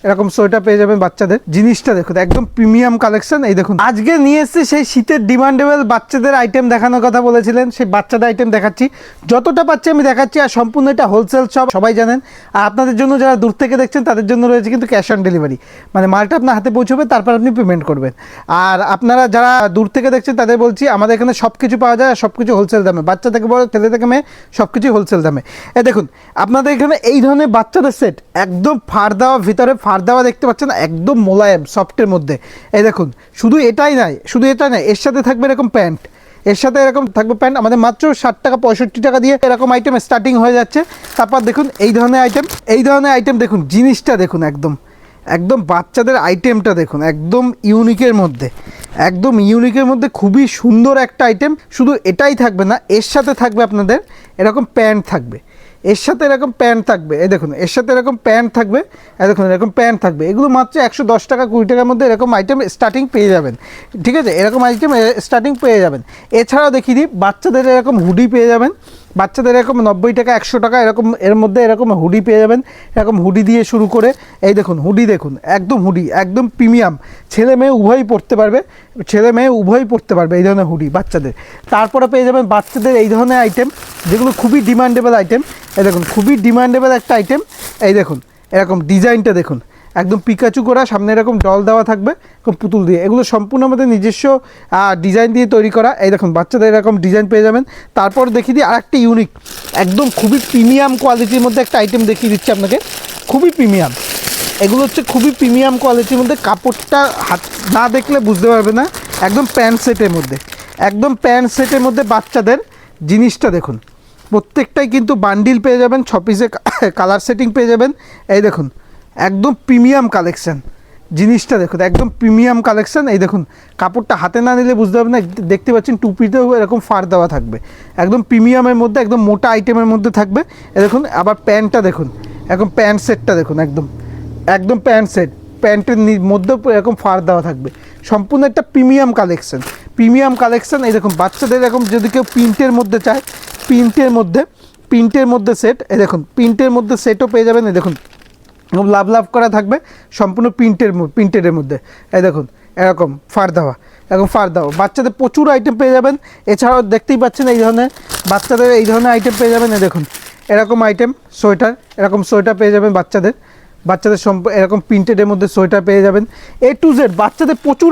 এরকম সোয়েটার পেয়ে যাবেন বাচ্চাদের। জিনিসটা দেখুন একদম প্রিমিয়াম কালেকশন। এই দেখুন আজকে নিয়ে এসেছি সেই শীতের ডিমান্ডেবল বাচ্চাদের আইটেম দেখানোর কথা বলেছিলেন, সেই বাচ্চাদের আইটেম দেখাচ্ছি, যতটা পাচ্ছি আমি দেখাচ্ছি। আর সম্পূর্ণ এটা হোলসেল শপ, সবাই জানেন। আর আপনাদের জন্য যারা দূর থেকে দেখছেন তাদের জন্য রয়েছে কিন্তু ক্যাশ অন ডেলিভারি, মানে মালটা আপনার হাতে পৌঁছবে, তারপর আপনি পেমেন্ট করবেন। আর আপনারা যারা দূর থেকে দেখছেন তাদের বলছি, আমাদের এখানে সব কিছু পাওয়া যায়, আর সব কিছু হোলসেল দামে, বাচ্চা থেকে বড়, ছেলে থেকে মেয়ে, সব কিছুই হোলসেল দামে। দেখুন আপনাদের এখানে এই ধরনের বাচ্চাদের সেট, একদম ফাড় দেওয়া, ভিতরে ফাড় দেওয়া দেখতে পাচ্ছেন, একদম মোলায়েম সফটের মধ্যে। এই দেখুন শুধু এটাই নয়, এর সাথে থাকবে এরকম প্যান্ট, এর সাথে এরকম থাকবে প্যান্ট। আমাদের মাত্র 60 টাকা 65 টাকা দিয়ে এরকম আইটেম স্টার্টিং হয়ে যাচ্ছে। তারপর দেখুন এই ধরনের আইটেম দেখুন, জিনিসটা দেখুন, একদম বাচ্চাদের আইটেমটা দেখুন, একদম ইউনিকের মধ্যে খুবই সুন্দর একটা আইটেম। শুধু এটাই থাকবে না, এর সাথে থাকবে আপনাদের এরকম প্যান্ট থাকবে, এর সাথে এরকম প্যান্ট থাকবে। এই দেখুন এর সাথে এরকম প্যান্ট থাকবে, এই দেখুন এরকম প্যান্ট থাকবে। এগুলো মাত্র 110 টাকা 20 টাকার মধ্যে এরকম আইটেম স্টার্টিং পেয়ে যাবেন, ঠিক আছে? এরকম আইটেম স্টার্টিং পেয়ে যাবেন। এছাড়াও দেখিয়ে দিই, বাচ্চাদের এরকম হুডি পেয়ে যাবেন, বাচ্চাদের এরকম 90 টাকা 100 টাকা এরকম, এর মধ্যে এরকম হুডি পেয়ে যাবেন। এরকম হুডি দিয়ে শুরু করে, এই দেখুন হুডি দেখুন, হুডি একদম প্রিমিয়াম, ছেলে মেয়ে উভয়ই পড়তে পারবে এই ধরনের হুডি বাচ্চাদের। তারপরে পেয়ে যাবেন বাচ্চাদের এই ধরনের আইটেম, যেগুলো খুবই ডিমান্ডেবল আইটেম। এই দেখুন খুবই ডিমান্ডেবল একটা আইটেম। এই দেখুন এরকম ডিজাইনটা দেখুন, একদম পিকাচু করা, সামনে এরকম ডল দেওয়া থাকবে পুতুল দিয়ে। এগুলো সম্পূর্ণ আমাদের নিজস্ব ডিজাইন দিয়ে তৈরি করা। এই দেখুন বাচ্চাদের এরকম ডিজাইন পেয়ে যাবেন। তারপর দেখিয়ে দিই আরেকটা ইউনিক, একদম খুবই প্রিমিয়াম কোয়ালিটির মধ্যে একটা আইটেম দেখিয়ে দিচ্ছি আপনাকে, খুবই প্রিমিয়াম। এগুলো হচ্ছে খুবই প্রিমিয়াম কোয়ালিটির মধ্যে, কাপড়টা হাত না দেখলে বুঝতে পারবে না। একদম প্যান্ট সেটের মধ্যে বাচ্চাদের জিনিসটা দেখুন, প্রত্যেকটাই কিন্তু বান্ডিল পেয়ে যাবেন, 6 পিসে কালার সেটিং পেয়ে যাবেন। এই দেখুন একদম প্রিমিয়াম কালেকশান, জিনিসটা দেখুন একদম প্রিমিয়াম কালেকশান। এই দেখুন কাপড়টা হাতে না নিলে বুঝতে পারবেন না, দেখতে পাচ্ছেন টুপিতেও এরকম ফাড় দেওয়া থাকবে, একদম প্রিমিয়ামের মধ্যে, একদম মোটা আইটেমের মধ্যে থাকবে। এই দেখুন আবার প্যান্টটা দেখুন, এখন প্যান্ট সেটটা দেখুন, একদম প্যান্ট সেট, প্যান্টের মধ্যেও এরকম ফাড় দেওয়া থাকবে। সম্পূর্ণ একটা প্রিমিয়াম কালেকশান। এই দেখুন বাচ্চাদের এরকম যদি কেউ প্রিন্টের মধ্যে চায়, প্রিন্টের মধ্যে সেট, এই দেখুন প্রিন্টের মধ্যে সেটও পেয়ে যাবেন। এই দেখুন লাভ করা থাকবে, সম্পূর্ণ প্রিন্টের মধ্যে। এই দেখুন এরকম ফাড় দেওয়া, বাচ্চাদের প্রচুর আইটেম পেয়ে যাবেন। এছাড়াও দেখতেই পাচ্ছেন এই ধরনের বাচ্চাদের এই ধরনের আইটেম পেয়ে যাবেন। এই দেখুন এরকম আইটেম, সোয়েটার পেয়ে যাবেন বাচ্চাদের এরকম প্রিন্টেডের মধ্যে সোয়েটার পেয়ে যাবেন। A to Z বাচ্চাদের প্রচুর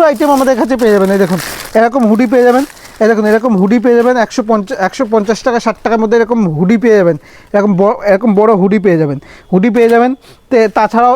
আইটেম আমাদের কাছে পেয়ে যাবেন। এই দেখুন এরকম হুডি পেয়ে যাবেন, এরকম হুডি পেয়ে যাবেন 150 টাকা 60 টাকার মধ্যে এরকম হুডি পেয়ে যাবেন, এরকম বড় হুডি পেয়ে যাবেন। তাছাড়াও